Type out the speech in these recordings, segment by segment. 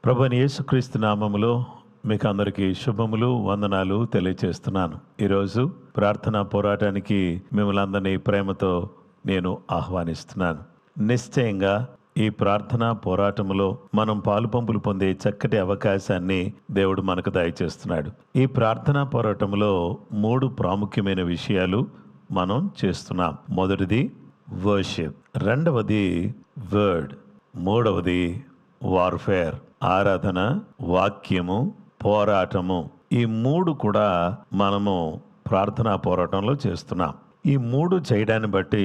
ప్రభువైన యేసుక్రీస్తు నామములో మీకు అందరికీ శుభములు, వందనాలు తెలియచేస్తున్నాను. ఈరోజు ప్రార్థనా పోరాటానికి మిమ్మల్ని అందరినీ ప్రేమతో నేను ఆహ్వానిస్తున్నాను. నిశ్చయంగా ఈ ప్రార్థనా పోరాటంలో మనం పాలుపంపులు పొందే చక్కటి అవకాశాన్ని దేవుడు మనకు దయచేస్తున్నాడు. ఈ ప్రార్థనా పోరాటంలో 3 ప్రాముఖ్యమైన విషయాలు మనం చేస్తున్నాం. మొదటిది వర్షిప్, రెండవది వర్డ్, మూడవది వార్ఫేర్, ఆరాధన, వాక్యము, పోరాటము. ఈ 3 కూడా మనము ప్రార్థనా పోరాటంలో చేస్తున్నాం. ఈ 3 చేయడాన్ని బట్టి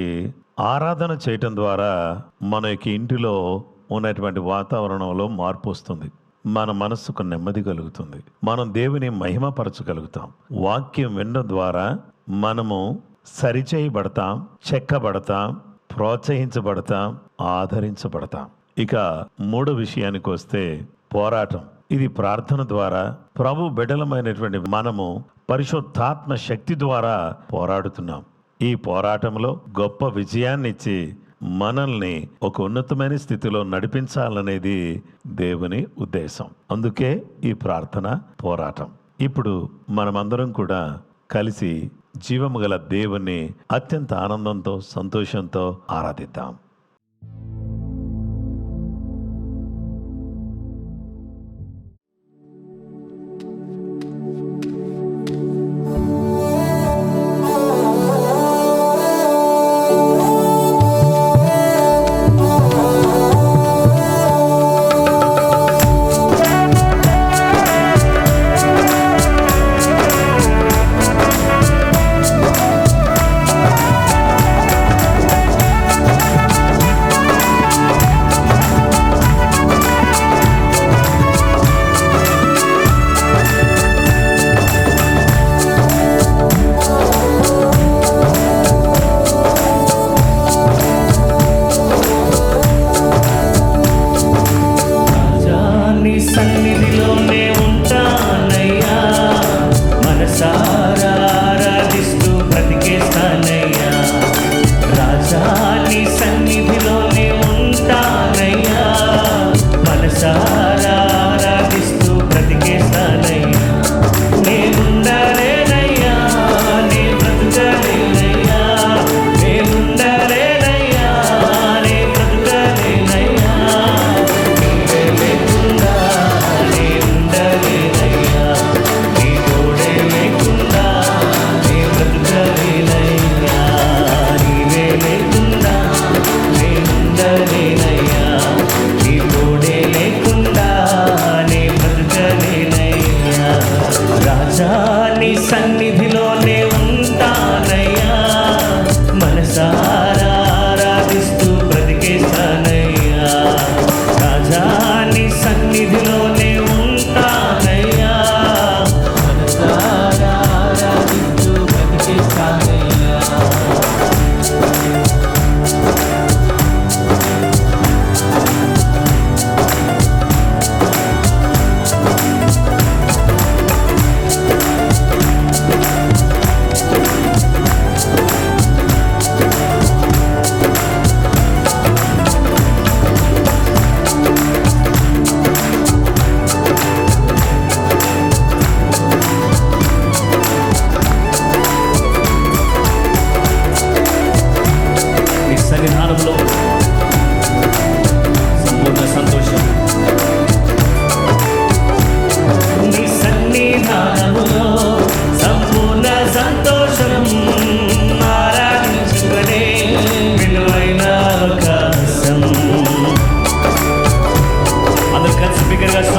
ఆరాధన చేయటం ద్వారా మన యొక్క ఇంటిలో ఉన్నటువంటి వాతావరణంలో మార్పు వస్తుంది. మన మనస్సుకు నెమ్మది కలుగుతుంది. మనం దేవుని మహిమపరచగలుగుతాం. వాక్యం వినడం ద్వారా మనము సరిచేయబడతాం, చెక్కబడతాం, ప్రోత్సహించబడతాం, ఆదరించబడతాం. ఇక 3 విషయానికి వస్తే పోరాటం. ఇది ప్రార్థన ద్వారా ప్రభు బిడ్డలమైనటువంటి మనము పరిశుద్ధాత్మ శక్తి ద్వారా పోరాడుతున్నాం. ఈ పోరాటంలో గొప్ప విజయాన్నిచ్చి మనల్ని ఒక ఉన్నతమైన స్థితిలో నడిపించాలనేది దేవుని ఉద్దేశం. అందుకే ఈ ప్రార్థన పోరాటం. ఇప్పుడు మనమందరం కూడా కలిసి జీవము గల దేవుణ్ణి అత్యంత ఆనందంతో, సంతోషంతో ఆరాధిద్దాం.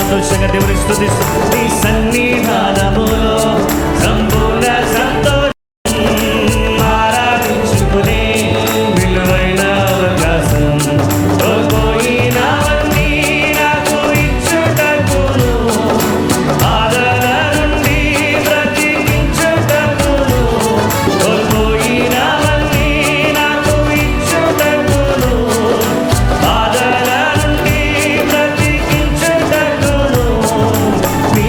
సంతోషంగా దేవుని స్తుతిస్తూ నీ సన్నిధానములో సంపూర్ణ సంతోషం ఆరాధించుకునే విలువైన అవకాశం కోల్పోయినవన్నీ నాకు ఇచ్చుటకును ఆదరణ నుండి బ్రతికించుటకును కోల్పోయినవన్నీ నాకు ఇచ్చుటకును ఆదరణ నుండి బ్రతికించుటకును నీ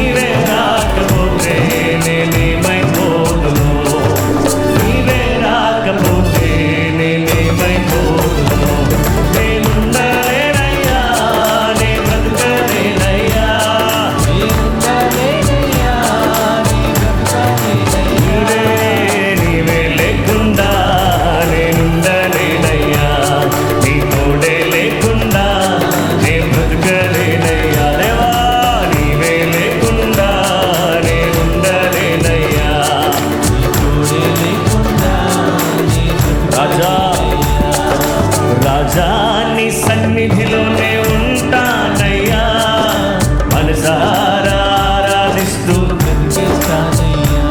రాజా నీ సన్నిధిలోనే ఉంటానయ్యా, మనసారా ఆరాధిస్తూ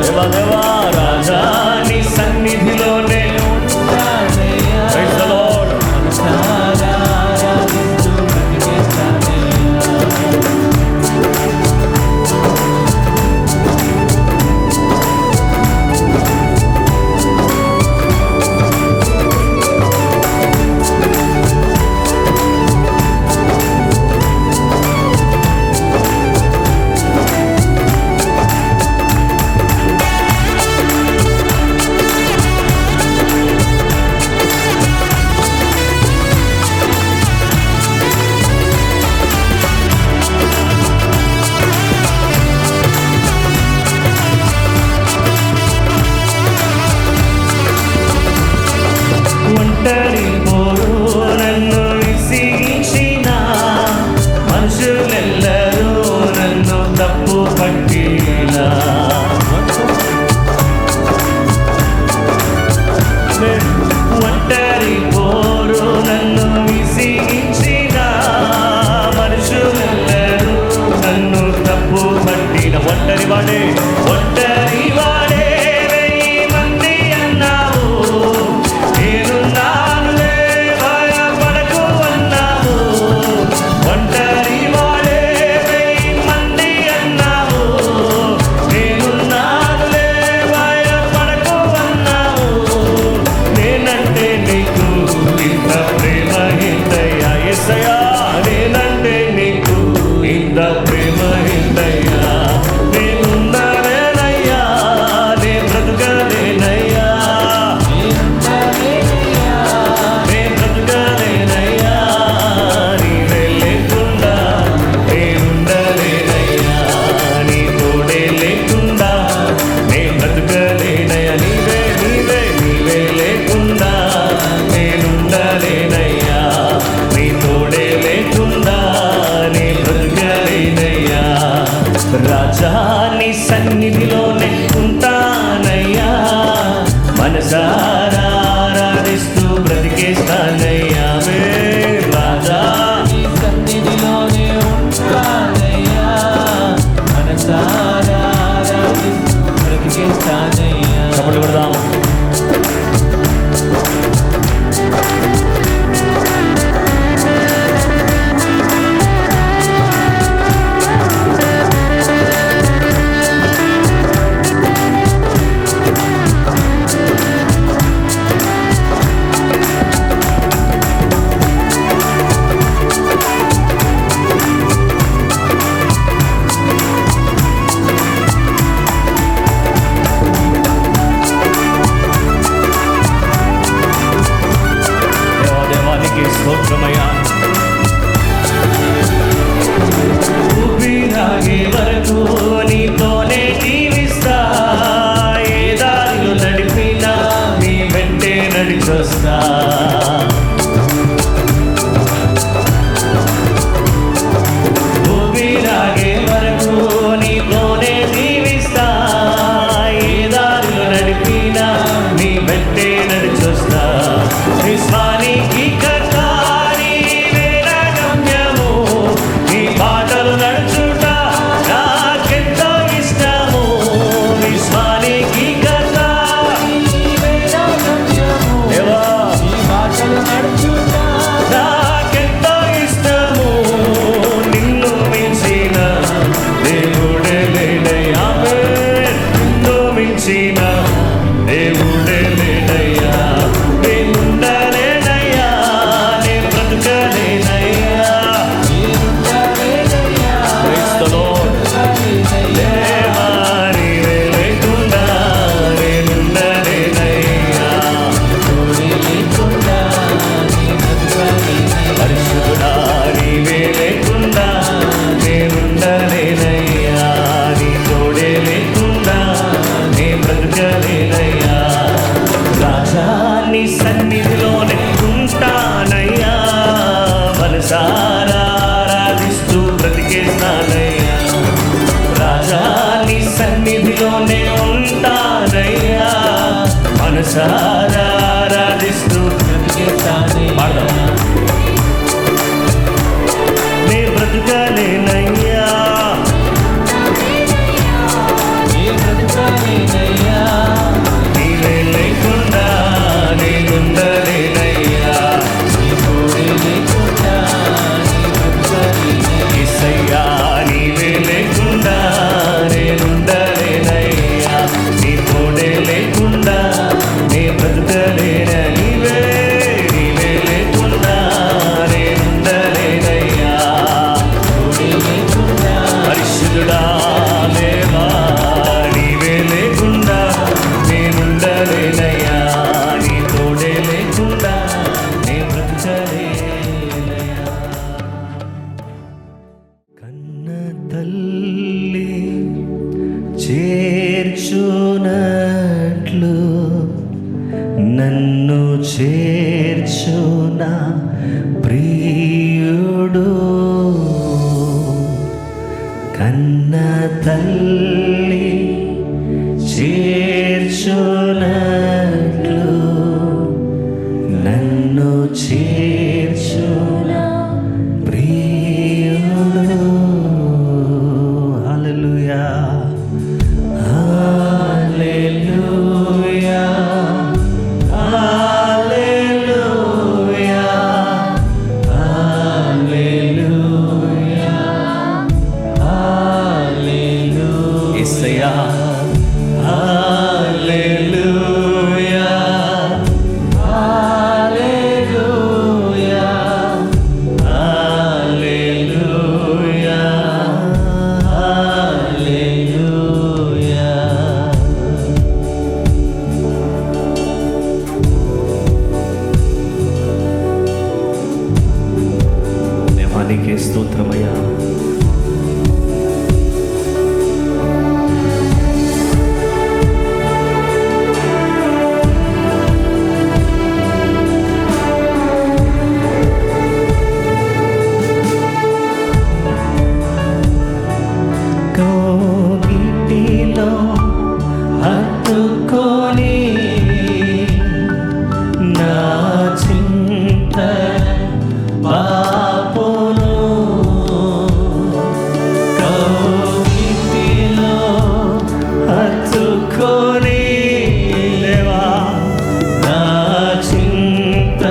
దేవా దేవా, రాజా నీ సన్నిధిలోనే ఉంటానయ్యా. Praise the Lord. మనసారా ఆరాధిస్తూ ఒంటరి పోరు నన్ను విసిగించిన మనుషులెల్లరూ నన్ను తప్పు పట్టినా, ఒంటరి పోరు నన్ను విసిగించిన మనుషులెల్లరూ నన్ను తప్పు పట్టిన, ఒంటరి వాడే ఒంటరి వాడే వెయ్యి మంది అన్నావు, నేనున్నానులే భయపడకు అన్నావు. ఒంటరి వాడే వెయ్యి మంది అన్నావు, నేనున్నానులే భయపడకు అన్నావు. నేనంటే నీకు ఇంత ప్రేమ ఏంటయ్యా యేసయ్యా, నేనంటే నీకు ఇంత ప్రేమ ఏంటయ్యా. నేనున్నానేనయ్యా, నే బ్రతుకలేనయ్యా, నే బ్రతుకలేనయ్యా, నీవే లేకుండా నేనుండలేనయ్యా, నీ తోడే లేకుండా నే బ్రతుకలేనయ్యా. నీవే నీవే నీవే లేకుండా నేనుండలేనయ్యా, నీ తోడే లేకుండా నే బ్రతుకలేనయ్యా. రాజా నీ సన్నిధిలోనే ఉంటానయ్యా, మనసారా ఆరాధిస్తూ బ్రతికేస్తానయ్యా. రాజా నీ సన్నిధిలోనే ఉంటానయ్యా, మనసారా ఆరాధిస్తూ బ్రతికేస్తానయ్యా. చప్పట్లు కొడదాం. దేవానికి స్తోత్రమయ్యా. ఊపిరాగే వరకు నీతోనే జీవిస్తా, ఏ దారిలో నడిపినా నీ వెంటే నడిచొస్తా. ఊపిరాగే వరకు నీతోనే జీవిస్తా, ఏ దారిలో నడిపినా నీ వెంటే నడిచొస్తా. విశ్వానికి కర్త నీవే నా గమ్యము, నీ బాటలు నడుచుట నాకెంతో ఇష్టము. విశ్వానికి కర్త నీవే నా గమ్యము, దేవా నీ బాటలు నడుచుట నాకెంతో ఇష్టము. నిన్ను మించిన దేవుడే లేడయ్యా, నిన్ను మించిన దేవుడే లేడయ్యా. నేనుండలేనయ్యా, నే బ్రతుకలేనయ్యా. Praise the Lord. దేవా నీవే లేకుండా నేనుండలేనయ్యా, పరిశుద్ధుడా నీవే లేకుండా నేనుండలేనయ్యా, నీ తోడే లేకుండా నే బ్రతుకలేనయ్యా. రాజా నీ సన్నిధిలోనే ఉంటానయ్యా, మనసారా ఆరాధిస్తూ బ్రతికేస్తానయ్యా. రాజా నీ సన్నిధిలోనే ఉంటానయ్యా, మనసారా ఆరాధిస్తూ బ్రతికేస్తానయ్యా. యేసయ్యా నీవే లేకుండా నేనుండలేనయ్యా, నీ తోడే లేకుండా నే బ్రతకలేన, నీవే లేకుండా నేనుండలేనయ్యా. పరిశుద్ధుడా దేవా నీవే లేకుండా నేనుండలేనయ్యా, నీ తోడే లేకుండా నే బ్రతకలేనయ్యా. కన్న తల్లి చేర్చునట్లు నన్ను చేర్చున ప్రియుడు, కన్న తల్లి చేర్చునట్లు నన్ను చేర్చున ప్రియుడు. హల్లెలూయా హల్లెలూయా హల్లెలూయా హల్లెలూయా హల్లెలూయా. యేసయ్యా హల్లెలూయా హల్లెలూయా హల్లెలూయా హల్లెలూయా. దేవానికే స్తోత్రమయ్యా. కోగిటిలో హత్తుకొని నా చింత పాపును, కోగిటిలో హత్తుకొని దేవా నా చింత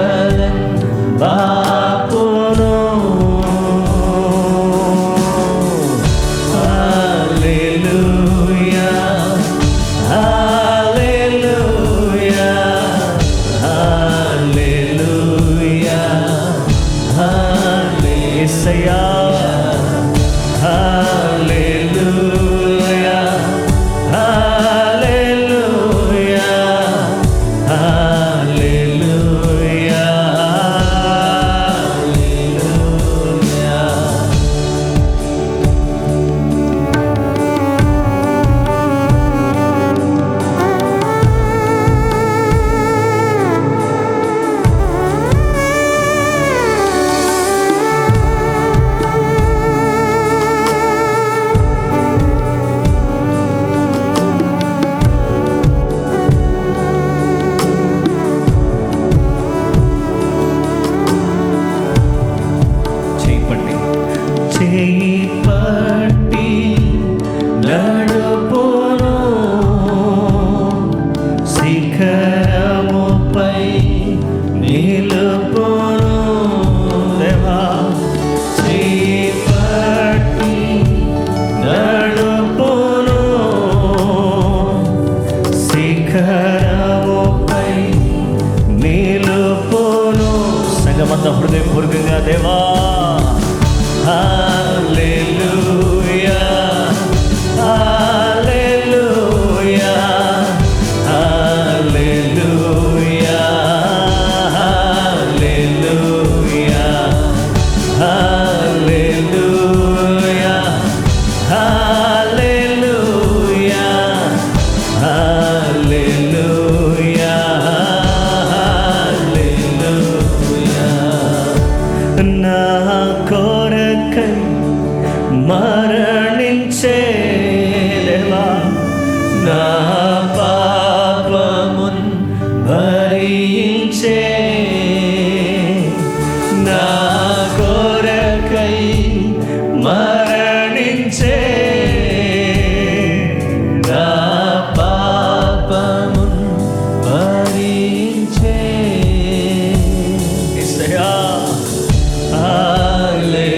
పాపును. హల్లెలూయా హల్లెలూయా హల్లెలూయా యేసయ్యా హల్లెలూయా హల్లెలూయా హల్లెలూయా హల్లెలూయా. చేయి పట్టి నడుపును, శిఖరముపై నిలుపును. దేవా చేయి పట్టి నడుపును, శిఖరముపై నిలుపును. సంగమంతా హృదయపూర్వకంగా దేవా హల్లెలూయా హల్లెలూయా హల్లెలూయా హల్లెలూయా హల్లెలూయా హల్లెలూయా హల్లెలూయా హల్లెలూయా. నా కొరకై మరణించే దేవా, నా పాపమున్ భరించే, నా కొరకై మరణించే, నా పాపమున్ భరించే. యేసయ్యా హల్లెలూయా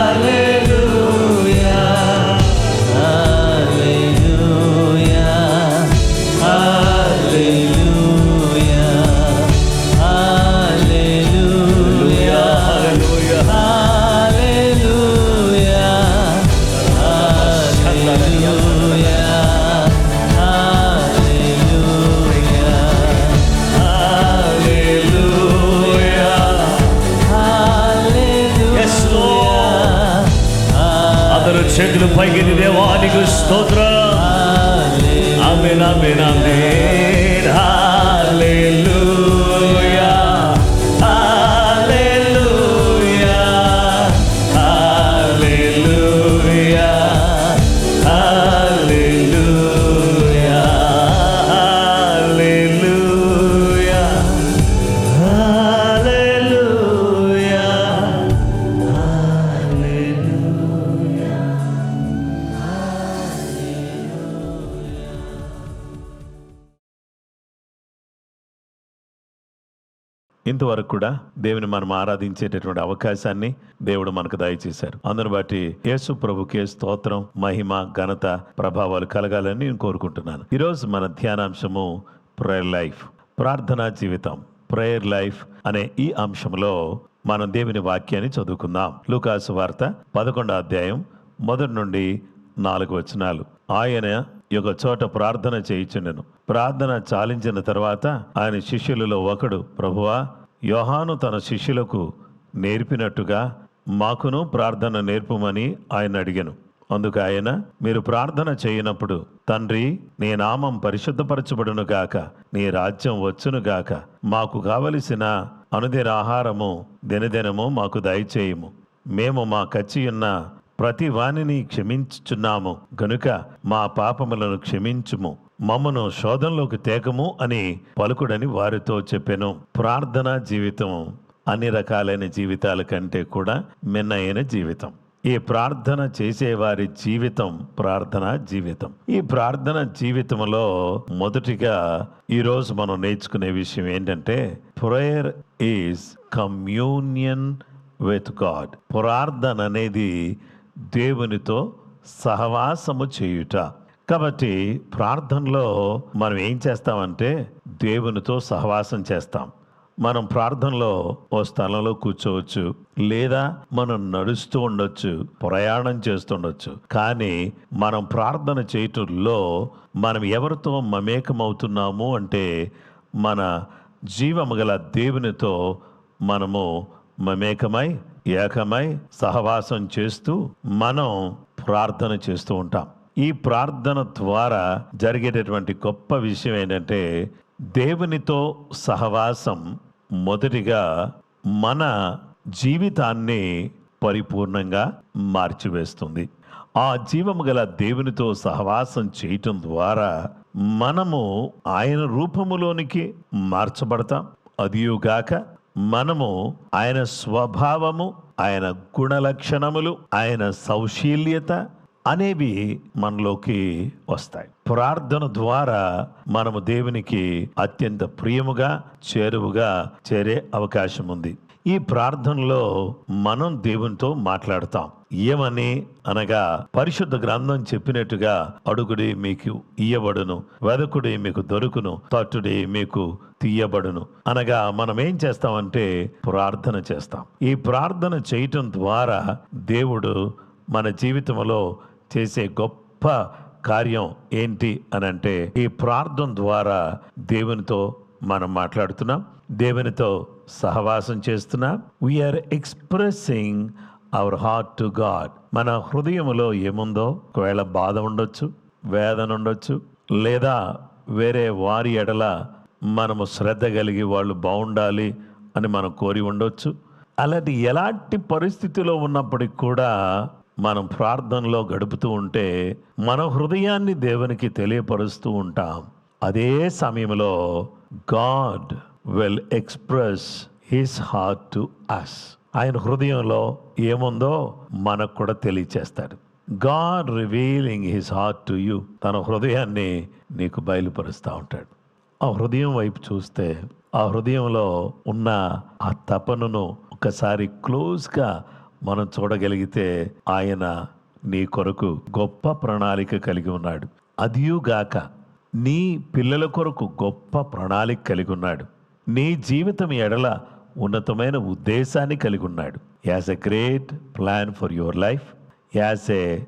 హల్లెలూయా హల్లెలూయా హల్లెలూయా హల్లెలూయా హల్లెలూయా హల్లెలూయా హల్లెలూయా అందరూ చేతులు పైకి దేవానికి స్తోత్రం. ఆమేన్ ఆమేన్ ఆమేన్. హల్లెలూయా హల్లెలూయా హల్లెలూయా హల్లెలూయా హల్లెలూయా హల్లెలూయా. ఇంతవరకు కూడా దేవుని మనం ఆరాధించేటటువంటి అవకాశాన్ని దేవుడు మనకు దయచేశారు. అందును బట్టి యేసు ప్రభుకే స్తోత్రం, మహిమ, ఘనత, ప్రభావాలు కలగాలని నేను కోరుకుంటున్నాను. ఈరోజు మన ధ్యానాంశము ప్రేయర్ లైఫ్, ప్రార్థనా జీవితం. ప్రేయర్ లైఫ్ అనే ఈ అంశంలో మనం దేవుని వాక్యాన్ని చదువుకుందాం. లూకాసు వార్త 11వ అధ్యాయం 1 నుండి 4 వచనాలు. ఆయన ఒక చోట ప్రార్థన చేయుచుండెను. ప్రార్థన చాలించిన తర్వాత ఆయన శిష్యులలో ఒకడు, ప్రభువా, యోహాను తన శిష్యులకు నేర్పినట్టుగా మాకును ప్రార్థన నేర్పుమని ఆయన అడిగెను. అందుకు ఆయన, మీరు ప్రార్థన చేయనప్పుడు, తండ్రి, నీ నామం పరిశుద్ధపరచబడును గాక, నీ రాజ్యం వచ్చును గాక, మాకు కావలసిన అనుదిన ఆహారము దినదినము మాకు దయచేయము, మేము మా కచ్చియున్న ప్రతి వానిని క్షమించుచున్నాము గనుక మా పాపములను క్షమించుము, మమ్మను శోధనలోకి తేకము అని పలుకుడని వారితో చెప్పెను. ప్రార్థనా జీవితం అన్ని రకాలైన జీవితాల కంటే కూడా మిన్నైన జీవితం. ఈ ప్రార్థన చేసేవారి జీవితం ప్రార్థనా జీవితం. ఈ ప్రార్థన జీవితంలో మొదటిగా ఈరోజు మనం నేర్చుకునే విషయం ఏంటంటే, prayer is communion with God. ప్రార్థన అనేది దేవునితో సహవాసము చేయుట. కాబట్టి ప్రార్థనలో మనం ఏం చేస్తామంటే దేవునితో సహవాసం చేస్తాం. మనం ప్రార్థనలో ఓ స్థలంలో కూర్చోవచ్చు, లేదా మనం నడుస్తూ ఉండొచ్చు, ప్రయాణం చేస్తుండొచ్చు. కానీ మనం ప్రార్థన చేయటంలో మనం ఎవరితో మమేకమవుతున్నాము అంటే మన జీవము గల దేవునితో మనము మమేకమై, ఏకమై, సహవాసం చేస్తూ మనం ప్రార్థన చేస్తూ ఉంటాం. ఈ ప్రార్థన ద్వారా జరిగేటటువంటి గొప్ప విషయం ఏంటంటే, దేవునితో సహవాసం మొదటిగా మన జీవితాన్ని పరిపూర్ణంగా మార్చివేస్తుంది. ఆ జీవము గల దేవునితో సహవాసం చేయటం ద్వారా మనము ఆయన రూపములోనికి మార్చబడతాం. అదియుగాక మనము ఆయన స్వభావము, ఆయన గుణలక్షణములు, ఆయన సౌశీల్యత అనేవి మనలోకి వస్తాయి. ప్రార్థన ద్వారా మనము దేవునికి అత్యంత ప్రియముగా, చేరువుగా చేరే అవకాశం ఉంది. ఈ ప్రార్థనలో మనం దేవునితో మాట్లాడతాం. ఏమని అనగా, పరిశుద్ధ గ్రంథం చెప్పినట్టుగా, అడుగుడి మీకు ఇయ్యబడును, వెదకుడి మీకు దొరుకును, తట్టుడి మీకు తీయబడును అనగా మనం ఏం చేస్తామంటే ప్రార్థన చేస్తాం. ఈ ప్రార్థన చేయటం ద్వారా దేవుడు మన జీవితంలో చేసే గొప్ప కార్యం ఏంటి అని అంటే, ఈ ప్రార్థన ద్వారా దేవునితో మనం మాట్లాడుతున్నాం, దేవునితో సహవాసం చేస్తున్నాం. We are expressing our heart to God. మన హృదయంలో ఏముందో, ఒకవేళ బాధ ఉండొచ్చు, వేదన ఉండొచ్చు, లేదా వేరే వారి ఎడల మనము శ్రద్ధ కలిగి వాళ్ళు బాగుండాలి అని మనం కోరి ఉండొచ్చు. అలాంటి ఎలాంటి పరిస్థితిలో ఉన్నప్పటికీ కూడా మనం ప్రార్థనలో గడుపుతూ ఉంటే మన హృదయాన్ని దేవునికి తెలియపరుస్తూ ఉంటాం. అదే సమయంలో God will express his heart to us. ఆయన హృదయంలో ఏముందో మనకు కూడా తెలియచేస్తాడు. God revealing his heart to you. తన హృదయాన్ని నీకు బయలుపరుస్తూ ఉంటాడు. ఆ హృదయం వైపు చూస్తే ఆ హృదయంలో ఉన్న ఆ తపనను ఒకసారి క్లోజ్గా మనం చూడగలిగితే ఆయన నీ కొరకు గొప్ప ప్రణాళిక కలిగి ఉన్నాడు. అదియుగాక నీ పిల్లల కొరకు గొప్ప ప్రణాళిక కలిగి ఉన్నాడు. నీ జీవితం ఎడల ఉన్నతమైన ఉద్దేశాన్ని కలిగి ఉన్నాడు. As a great plan for your life, as a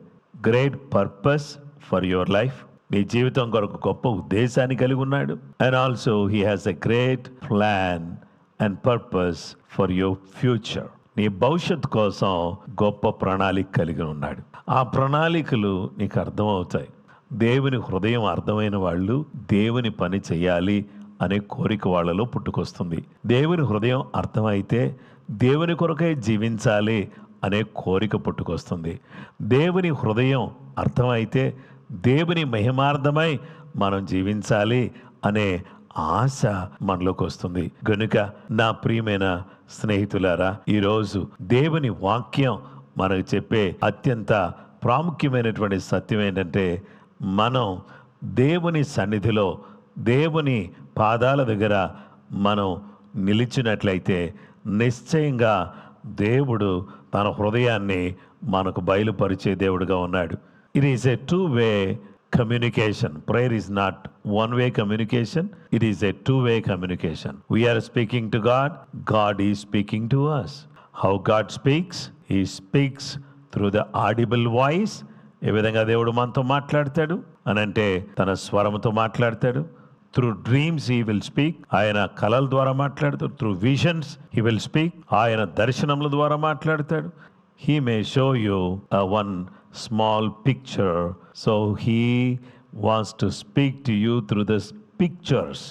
great purpose for your life. నీ జీవితం కొరకు గొప్ప ఉద్దేశాన్ని కలిగి ఉన్నాడు. And also he has a great plan and purpose for your future. నీ భవిష్యత్తు కోసం గొప్ప ప్రణాళిక కలిగి ఉన్నాడు. ఆ ప్రణాళికలు నీకు అర్థమవుతాయి. దేవుని హృదయం అర్థమైన వాళ్ళు దేవుని పని చేయాలి అనే కోరిక వాళ్ళలో పుట్టుకొస్తుంది. దేవుని హృదయం అర్థమైతే దేవుని కొరకై జీవించాలి అనే కోరిక పుట్టుకొస్తుంది. దేవుని హృదయం అర్థమైతే దేవుని మహిమార్థమై మనం జీవించాలి అనే ఆశ మనలోకి వస్తుంది. గనుక నా ప్రియమైన స్నేహితులారా, ఈరోజు దేవుని వాక్యం మనకు చెప్పే అత్యంత ప్రాముఖ్యమైనటువంటి సత్యం ఏంటంటే, మనం దేవుని సన్నిధిలో దేవుని పాదాల దగ్గర మనం నిలిచినట్లయితే నిశ్చయంగా దేవుడు తన హృదయాన్ని మనకు బయలుపరిచే దేవుడుగా ఉన్నాడు. It is a two-way communication. Prayer is not one-way communication. It is a two-way communication. We are speaking to God. God is speaking to us. How God speaks? He speaks through the audible voice. ఏ విధంగా దేవుడు మనతో మాట్లాడతాడు అని అంటే తన స్వరంతో మాట్లాడతాడు. Through dreams he will speak. ఆయన కలల ద్వారా మాట్లాడతాడు. Through visions he will speak. ఆయన దర్శనముల ద్వారా మాట్లాడతాడు. He may show you one small picture. So he wants to speak to you through the pictures.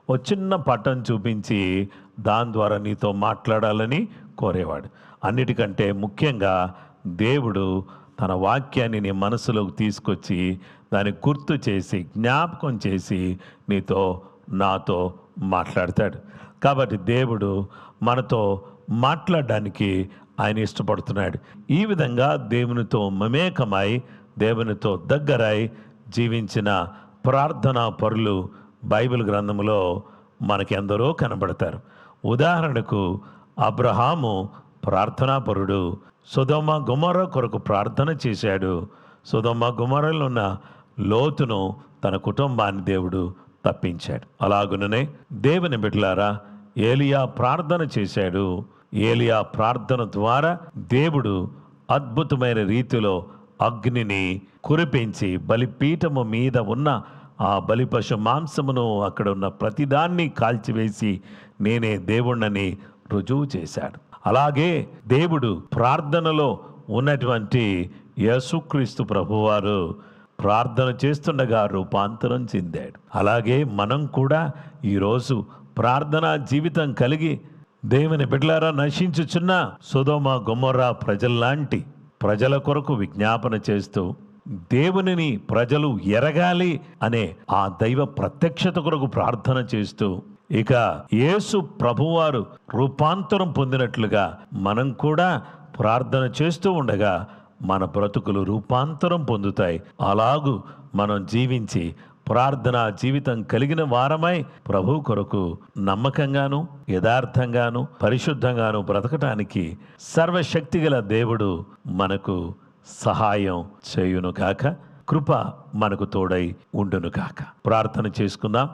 ఓ చిన్న పటం చూపించి దాని ద్వారా నీతో మాట్లాడాలని కోరేవాడు. అన్నిటికంటే ముఖ్యంగా దేవుడు తన వాక్యాన్ని నీ మనసులోకి తీసుకొచ్చి దాన్ని గుర్తు చేసి జ్ఞాపకం చేసి నీతో నాతో మాట్లాడతాడు. కాబట్టి దేవుడు మనతో మాట్లాడడానికి ఆయన ఇష్టపడుతున్నాడు. ఈ విధంగా దేవునితో మమేకమై దేవునితో దగ్గరై జీవించిన ప్రార్థనా పరులు బైబిల్ గ్రంథంలో మనకి ఎందరో కనబడతారు. ఉదాహరణకు అబ్రహాము ప్రార్థనా పరుడు. సొదొమ గొమొర్రా కొరకు ప్రార్థన చేశాడు. సొదొమ గొమొర్రాలో ఉన్న లోతును తన కుటుంబాన్ని దేవుడు తప్పించాడు. అలాగుననే దేవుని బిడ్డలారా, ఏలియా ప్రార్థన చేశాడు. ఏలియా ప్రార్థన ద్వారా దేవుడు అద్భుతమైన రీతిలో అగ్నిని కురిపించి బలిపీఠము మీద ఉన్న ఆ బలిపశు మాంసమును అక్కడ ఉన్న ప్రతిదాన్ని కాల్చివేసి నేనే దేవుణ్ణని రుజువు చేశాడు. అలాగే దేవుడు ప్రార్థనలో ఉన్నటువంటి యేసుక్రీస్తు ప్రభువారు ప్రార్థన చేస్తుండగా రూపాంతరం చెందాడు. అలాగే మనం కూడా ఈరోజు ప్రార్థనా జీవితం కలిగి దేవుని బిడ్డలారా నశించుచున్న సొదొమ గొమొర్రా ప్రజల్లాంటి ప్రజల కొరకు విజ్ఞాపన చేస్తూ దేవునిని ప్రజలు ఎరగాలి అనే ఆ దైవ ప్రత్యక్షత కొరకు ప్రార్థన చేస్తూ ఇక యేసు ప్రభువారు రూపాంతరం పొందినట్లుగా మనం కూడా ప్రార్థన చేస్తూ ఉండగా మన బ్రతుకులు రూపాంతరం పొందుతాయి. అలాగూ మనం జీవించి ప్రార్థనా జీవితం కలిగిన వారమై ప్రభు కొరకు నమ్మకంగాను యథార్థంగాను పరిశుద్ధంగాను బ్రతకటానికి సర్వశక్తిగల దేవుడు మనకు సహాయం చేయునుగాక. కృప మనకు తోడై ఉండునుగాక. ప్రార్థన చేసుకుందాం.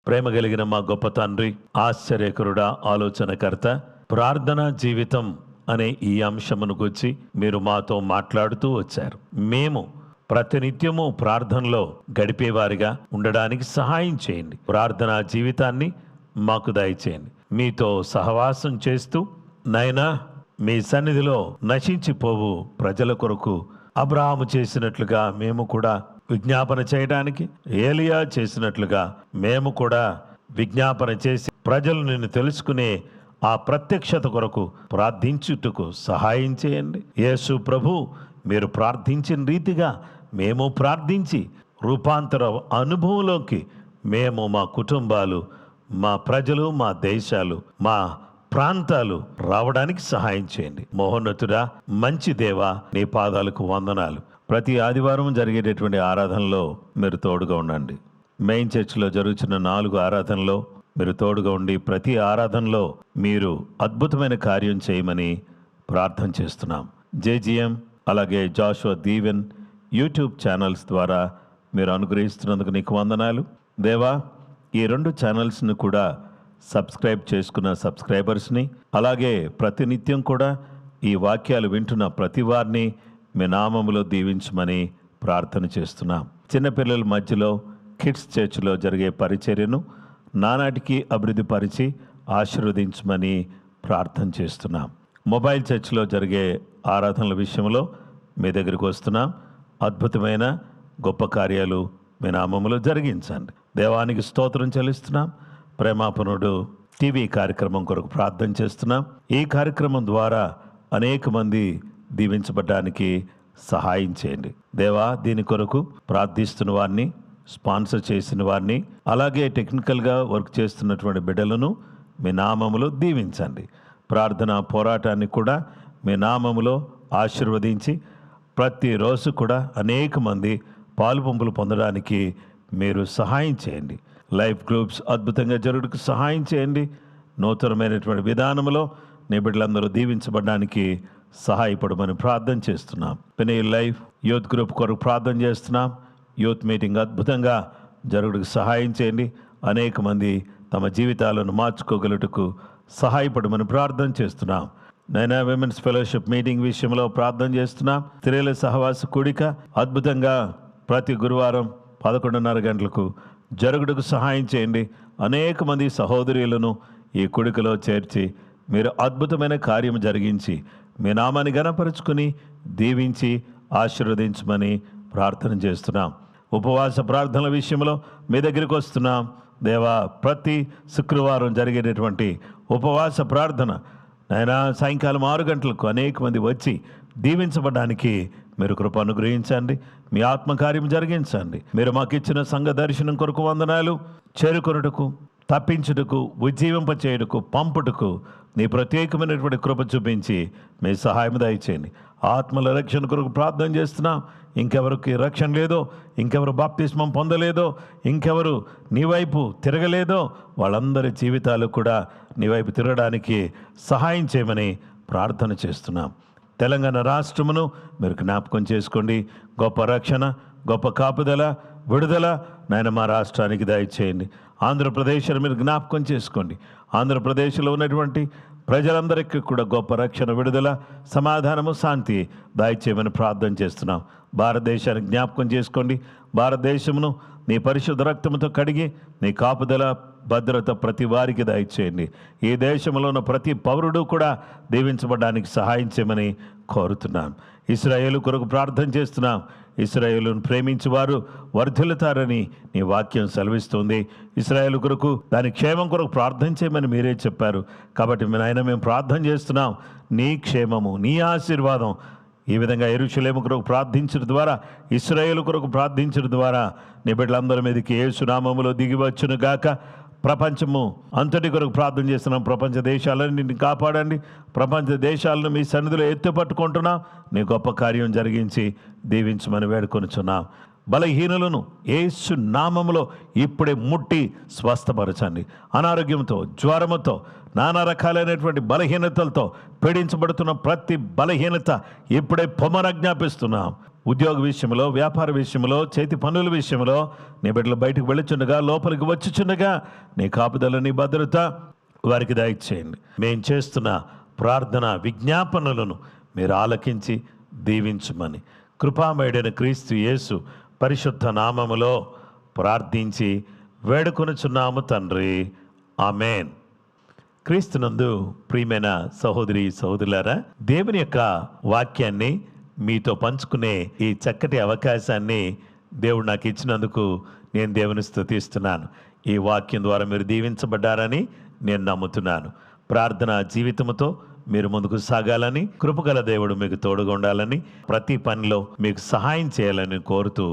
ప్రేమ కలిగిన మా గొప్ప తండ్రి, ఆశ్చర్యకరుడా, ఆలోచనకర్త, ప్రార్థనా జీవితం అనే ఈ అంశమును గురించి మీరు మాతో మాట్లాడుతూ వచ్చారు. మేము ప్రతినిత్యము ప్రార్థనలో గడిపేవారిగా ఉండడానికి సహాయం చేయండి. ప్రార్థనా జీవితాన్ని మాకు దయచేయండి. మీతో సహవాసం చేస్తూ నైనా మీ సన్నిధిలో నశించిపోవు ప్రజల కొరకు అబ్రహాము చేసినట్లుగా మేము కూడా విజ్ఞాపన చేయడానికి, ఏలియా చేసినట్లుగా మేము కూడా విజ్ఞాపన చేసి ప్రజలు నిన్ను తెలుసుకునే ఆ ప్రత్యక్షత కొరకు ప్రార్థించుటకు సహాయం చేయండి. యేసు ప్రభు మీరు ప్రార్థించిన రీతిగా మేము ప్రార్థించి రూపాంతర అనుభవంలోకి మేము, మా కుటుంబాలు, మా ప్రజలు, మా దేశాలు, మా ప్రాంతాలు రావడానికి సహాయం చేయండి. మహోన్నతుడా, మంచి దేవా, నీ పాదాలకు వందనాలు. ప్రతి ఆదివారం జరిగేటటువంటి ఆరాధనలో మీరు తోడుగా ఉండండి. మెయిన్ చర్చిలో జరుగుతున్న 4 ఆరాధనలో మీరు తోడుగా ఉండి ప్రతి ఆరాధనలో మీరు అద్భుతమైన కార్యం చేయమని ప్రార్థన చేస్తున్నాం. జేజీఎం అలాగే జాషువా దీవెన్ యూట్యూబ్ ఛానల్స్ ద్వారా మీరు అనుగ్రహిస్తున్నందుకు నీకు వందనాలు దేవా. ఈ 2 ఛానల్స్ను కూడా సబ్స్క్రైబ్ చేసుకున్న సబ్స్క్రైబర్స్ని, అలాగే ప్రతినిత్యం కూడా ఈ వాక్యాలు వింటున్న ప్రతి వారిని మీ నామములో దీవించమని ప్రార్థన చేస్తున్నాం. చిన్నపిల్లల మధ్యలో కిడ్స్ చర్చ్లో జరిగే పరిచర్యను నానాటికి అభివృద్ధిపరిచి ఆశీర్వదించమని ప్రార్థన చేస్తున్నాం. మొబైల్ చర్చ్లో జరిగే ఆరాధనల విషయంలో మీ దగ్గరికి వస్తున్నాం. అద్భుతమైన గొప్ప కార్యాలు మీ నామములో జరిగించండి. దేవానికి స్తోత్రం చెల్లిస్తున్నాం. ప్రేమాపనుడు టీవీ కార్యక్రమం కొరకు ప్రార్థన చేస్తున్నాం. ఈ కార్యక్రమం ద్వారా అనేక మంది దీవించబడ్డానికి సహాయం చేయండి దేవా. దీని కొరకు ప్రార్థిస్తున్న వారిని, స్పాన్సర్ చేసిన వారిని, అలాగే టెక్నికల్గా వర్క్ చేస్తున్నటువంటి బిడ్డలను మీ నామములో దీవించండి. ప్రార్థన పోరాటాన్ని కూడా మీ నామములో ఆశీర్వదించి ప్రతిరోజు కూడా అనేక మంది పాలు పంపులు పొందడానికి మీరు సహాయం చేయండి. లైఫ్ గ్రూప్స్ అద్భుతంగా జరుగుటకు సహాయం చేయండి. నూతనమైనటువంటి విధానంలో నీ బిడ్డలందరూ దీవించబడడానికి సహాయపడమని ప్రార్థన చేస్తున్నాం. పెనీల్ లైఫ్ యూత్ గ్రూప్ కొరకు ప్రార్థన చేస్తున్నాం. యూత్ మీటింగ్ అద్భుతంగా జరుగుటకు సహాయం చేయండి. అనేక మంది తమ జీవితాలను మార్చుకోగలుగుటకు సహాయపడమని ప్రార్థన చేస్తున్నాం. నైనా విమెన్స్ ఫెలోషిప్ మీటింగ్ విషయంలో ప్రార్థన చేస్తున్నాం. స్త్రీల సహవాస కూడిక అద్భుతంగా ప్రతి గురువారం 11:30 గంటలకు జరుగుటకు సహాయం చేయండి. అనేక మంది సహోదరులను ఈ కూడికలో చేర్చి మీరు అద్భుతమైన కార్యం జరిగించి మీ నామాన్ని ఘనపరుచుకుని దీవించి ఆశీర్వదించమని ప్రార్థన చేస్తున్నాం. ఉపవాస ప్రార్థనల విషయంలో మీ దగ్గరికి వస్తున్నాం దేవా. ప్రతి శుక్రవారం జరిగేటటువంటి ఉపవాస ప్రార్థన నైనా సాయంకాలం 6 గంటలకు అనేక మంది వచ్చి దీవించబడడానికి మీరు కృప అనుగ్రహించండి. మీ ఆత్మకార్యం జరిగించండి. మీరు మాకు ఇచ్చిన సంఘ దర్శనం కొరకు వందనాలు. చేరుకొనుటకు, తప్పించుటకు, ఉజ్జీవింపచేయుటకు, పంపుటకు నీ ప్రత్యేకమైనటువంటి కృప చూపించి మీ సహాయం దయచేయండి. ఆత్మల రక్షణ కొరకు ప్రార్థన చేస్తున్నాం. ఇంకెవరికి రక్షణ లేదో, ఇంకెవరు బాప్తిస్మం పొందలేదో, ఇంకెవరు నీ వైపు తిరగలేదో వాళ్ళందరి జీవితాలు కూడా నీ వైపు తిరగడానికి సహాయం చేయమని ప్రార్థన చేస్తున్నాం. తెలంగాణ రాష్ట్రమును మీరు జ్ఞాపకం చేసుకోండి. గొప్ప రక్షణ, గొప్ప కాపుదల, విడుదల నాయన మా రాష్ట్రానికి దయచేయండి. ఆంధ్రప్రదేశ్ను మీరు జ్ఞాపకం చేసుకోండి. ఆంధ్రప్రదేశ్లో ఉన్నటువంటి ప్రజలందరికీ కూడా గొప్ప రక్షణ, విడుదల, సమాధానము, శాంతి దయచేయమని ప్రార్థన చేస్తున్నాం. భారతదేశాన్ని జ్ఞాపకం చేసుకోండి. భారతదేశమును నీ పరిశుద్ధ రక్తముతో కడిగి నీ కాపుదల, భద్రత ప్రతి వారికి దయచేయండి. ఈ దేశంలో ఉన్న ప్రతి పౌరుడు కూడా దీవించబడడానికి సహాయం చేయమని కోరుతున్నాం. ఇశ్రాయేలు కొరకు ప్రార్థన చేస్తున్నాం. ఇశ్రాయేలును ప్రేమించేవారు వర్ధిల్లుతారని నీ వాక్యం సెలవిస్తుంది. ఇశ్రాయేలు కొరకు, దాని క్షేమం కొరకు ప్రార్థన చేయమని మీరే చెప్పారు. కాబట్టి నాయన మేము ప్రార్థన చేస్తున్నాం. నీ క్షేమము, నీ ఆశీర్వాదం ఈ విధంగా యెరూషలేము కొరకు ప్రార్థించడం ద్వారా, ఇశ్రాయేలు కొరకు ప్రార్థించడం ద్వారా నీ బిడ్డలందరి మీదకి యేసు నామములో దిగివచ్చును గాక. ప్రపంచము అంతటి కొరకు ప్రార్థన చేస్తున్నాం. ప్రపంచ దేశాలన్నింటిని కాపాడండి. ప్రపంచ దేశాలను మీ సన్నిధిలో ఎత్తుపట్టుకుంటున్నాం. నీ గొప్ప కార్యం జరిగించి దీవించమని వేడుకొనుచున్నాం. బలహీనులను యేసు నామములో ఇప్పుడే ముట్టి స్వస్థపరచండి. అనారోగ్యంతో, జ్వరముతో, నానా రకాలైనటువంటి బలహీనతలతో పీడించబడుతున్న ప్రతి బలహీనత ఇప్పుడే పొమ్మనజ్ఞాపిస్తున్నాం. ఉద్యోగ విషయంలో, వ్యాపార విషయంలో, చేతి పనుల విషయంలో నీ బిడ్డలు బయటకు వెళ్ళుచుండగా, లోపలికి వచ్చుచుండగా నీ కాపుదల, నీ భద్రత వారికి దయచేయండి. మేము చేస్తున్న ప్రార్థన విజ్ఞాపనలను మీరు ఆలకించి దీవించమని కృపామయుడైన క్రీస్తు యేసు పరిశుద్ధ నామములో ప్రార్థించి వేడుకొనుచున్నాము తండ్రి. ఆమేన్. క్రీస్తునందు ప్రియమైన సహోదరి సహోదరులారా, దేవుని యొక్క వాక్యాన్ని మీతో పంచుకునే ఈ చక్కటి అవకాశాన్ని దేవుడు నాకు ఇచ్చినందుకు నేను దేవుని స్తుతిస్తున్నాను. ఈ వాక్యం ద్వారా మీరు దీవించబడ్డారని నేను నమ్ముతున్నాను. ప్రార్థన జీవితంతో మీరు ముందుకు సాగాలని, కృపగల దేవుడు మీకు తోడుగా ఉండాలని, ప్రతి పనిలో మీకు సహాయం చేయాలని కోరుతూ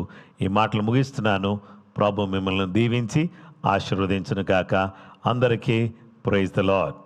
ఈ మాటలు ముగిస్తున్నాను. ప్రభు మిమ్మల్ని దీవించి ఆశీర్వదించును గాక. అందరికీ ప్రైజ్ ద లార్డ్.